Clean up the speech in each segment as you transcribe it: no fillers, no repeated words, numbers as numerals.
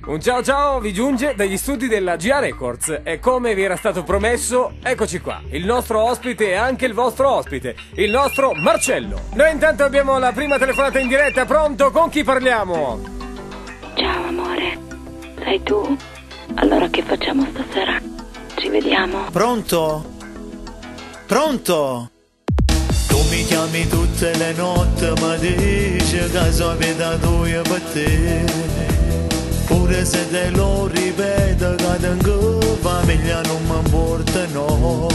Un ciao ciao vi giunge dagli studi della GA Records e come vi era stato promesso, eccoci qua, il nostro ospite e anche il vostro ospite, il nostro Marcello. Noi intanto abbiamo la prima telefonata in diretta, pronto? Con chi parliamo? Ciao amore, sei tu? Allora che facciamo stasera? Ci vediamo? Pronto? Pronto? Tu mi chiami tutte le notti, ma dici che sono vita tua per te. Pure se te lo ripeto, che tengo famiglia non mi importa, no.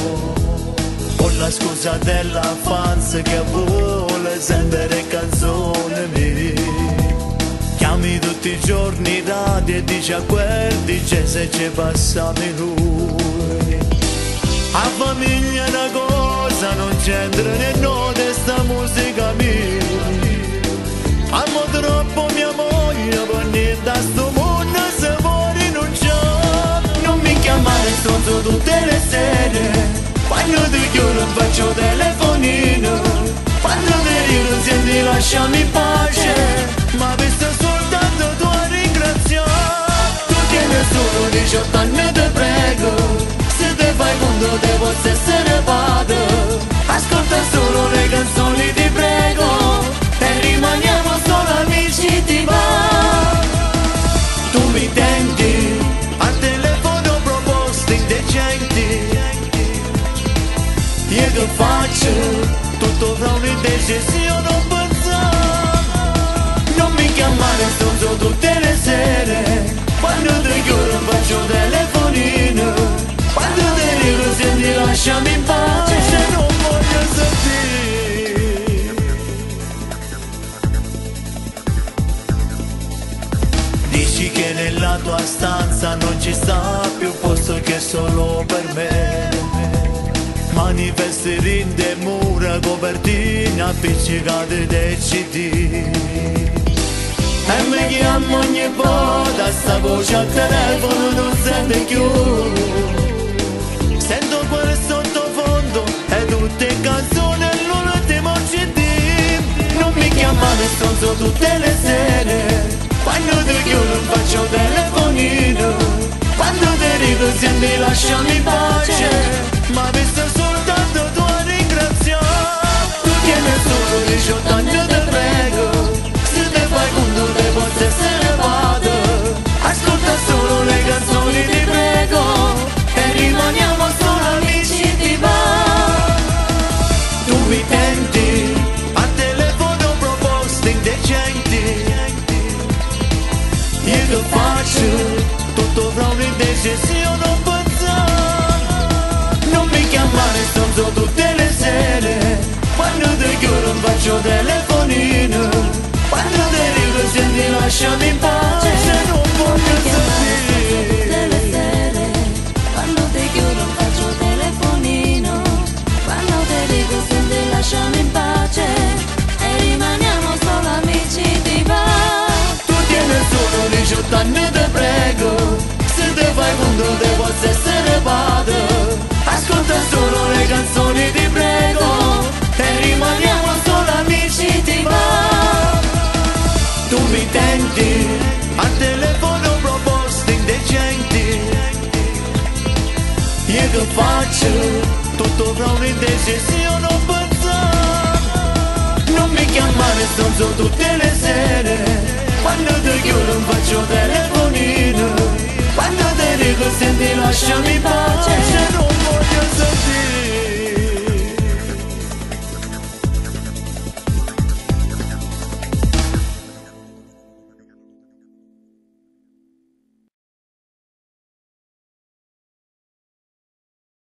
Ho la scusa della fans che vuole sentire canzoni mie. Chiami tutti i giorni radio e dici a quel dice se ci passami lui. A famiglia è una cosa, non c'entra né no di sta musica mia. Amo troppo mia moglie, per niente a sto mondo se fuori non c'è. Non mi chiamare stronzo tutte le sere, quando ti chiudo faccio telefonino. Quando ti dico senti lasciami in pace, ma visto soltanto tua ringraziare. Tu tieni solo 18 anni te prego, se te fai conto te posso essere padre. Ascolta solo le canzoni ti prego, e rimaniamo solo amici ti va. Tu mi tenti, al telefono proposte indecenti. Io che faccio, tutto fra un'indecisione non pensare. Non mi chiamare stronzo tutte le sere, quando ti chiudo faccio telefonino. Quando ti dico senti lasciami in pace, se non voglio sentire. Dici che nella tua stanza non ci sta più posto che solo per me. Manifesti rinde mura, copertina appiccicate dei CD. E mi chiamo ogni volta, sta voce al telefono non sente più. Sento quel sottofondo e tutte canzoni all'ultimo CD. Non mi chiamare stronzo tutte le sere, quando ti chiudo faccio telefonino. Quando ti dico senti lasciami in pace, ma visto soltanto tua ringraziare. Tu tieni solo 18 anni te prego, se te fai conto te posso essere padre. Ascolta solo le canzoni ti prego, e rimaniamo solo amici ti va. Tu mi tenti, al telefono proposte indecenti. Io che faccio, tutto fra un'indecisione non pensare. Non mi chiamare stronzo tutte le sere, quando ti chiudo faccio telefonino. Quando ti dico senti lasciami in pace, se non voglio sentire. Tutte le sere, quando ti chiudo faccio telefonino. Quando ti dico senti lasciami in pace, e rimaniamo solo amici ti va. Tu tieni solo 18 anni te prego, se te fai conto te posso essere padre. Ascolta solo le canzoni ti prego, e rimaniamo solo amici ti va. Tu mi tenti, al telefono proposte indecenti. Io che faccio, tutto fra un'indecisione non pensare. Non mi chiamare stronzo tutte le sere, quando ti chiudo faccio telefonino. Quando ti dico senti lasciami